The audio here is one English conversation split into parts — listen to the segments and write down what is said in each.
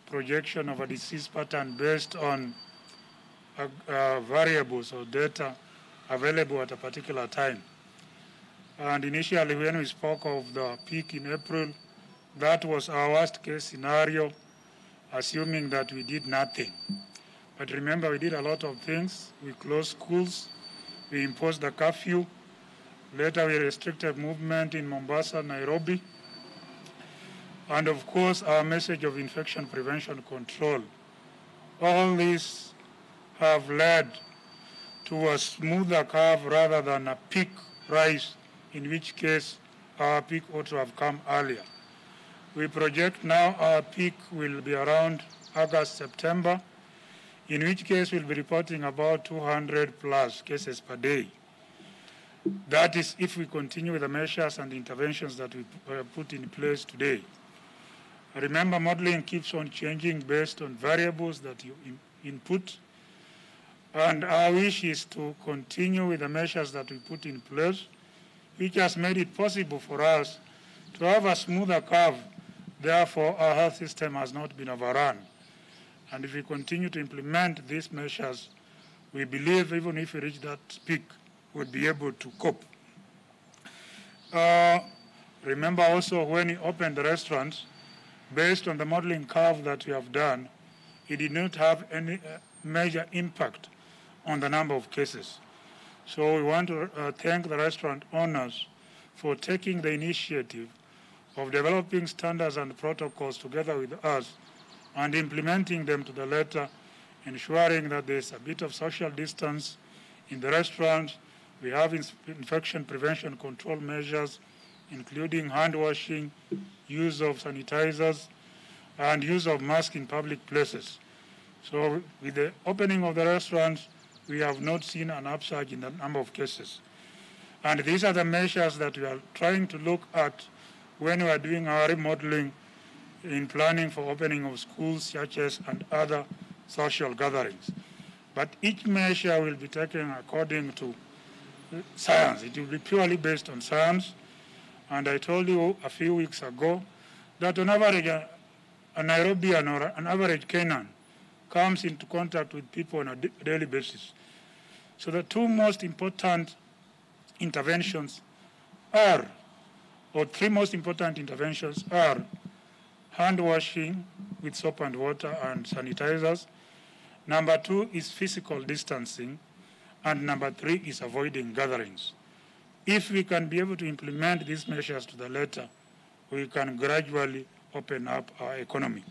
projection of a disease pattern based on variables or data available at a particular time. And initially, when we spoke of the peak in April, that was our worst case scenario, assuming that we did nothing. But remember, we did a lot of things. We closed schools, we imposed the curfew, later we restricted movement in Mombasa, Nairobi, and of course our message of infection prevention control. All these have led to a smoother curve rather than a peak rise, in which case our peak ought to have come earlier. We project now our peak will be around August, September, in which case we'll be reporting about 200 plus cases per day. That is if we continue with the measures and interventions that we put in place today. Remember, modeling keeps on changing based on variables that you input, and our wish is to continue with the measures that we put in place, which has made it possible for us to have a smoother curve. Therefore, our health system has not been overrun. And if we continue to implement these measures, we believe even if we reach that peak, we'll be able to cope. Remember also when we opened the restaurants, based on the modeling curve that we have done, it did not have any major impact on the number of cases. So we want to thank the restaurant owners for taking the initiative of developing standards and protocols together with us and implementing them to the letter, ensuring that there's a bit of social distance in the restaurants. We have infection prevention control measures, including hand washing, use of sanitizers, and use of masks in public places. So with the opening of the restaurants, we have not seen an upsurge in the number of cases. And these are the measures that we are trying to look at when we are doing our remodeling in planning for opening of schools, churches, and other social gatherings. But each measure will be taken according to science. It will be purely based on science. And I told you a few weeks ago that on average, a Nairobian or an average Kenyan comes into contact with people on a daily basis. So the two most important interventions are, or three most important interventions are hand washing with soap and water and sanitizers. Number two is physical distancing. And number three is avoiding gatherings. If we can be able to implement these measures to the letter, we can gradually open up our economy.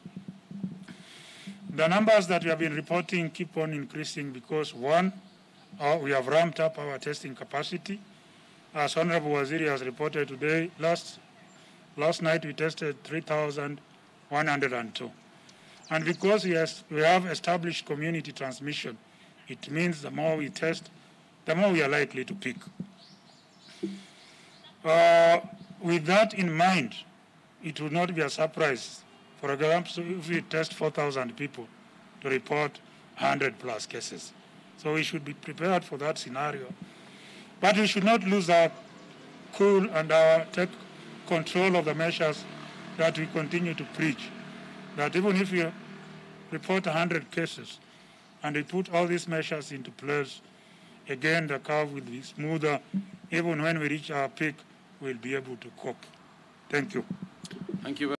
The numbers that we have been reporting keep on increasing because, one, we have ramped up our testing capacity. As Honorable Waziri has reported today, last night we tested 3,102. And because we have established community transmission, it means the more we test, the more we are likely to peak. With that in mind, it would not be a surprise, for example, if we test 4,000 people to report 100 plus cases. So we should be prepared for that scenario. But we should not lose our cool and take control of the measures that we continue to preach. That even if we report 100 cases and we put all these measures into place, again the curve will be smoother. Even when we reach our peak, we'll be able to cope. Thank you. Thank you.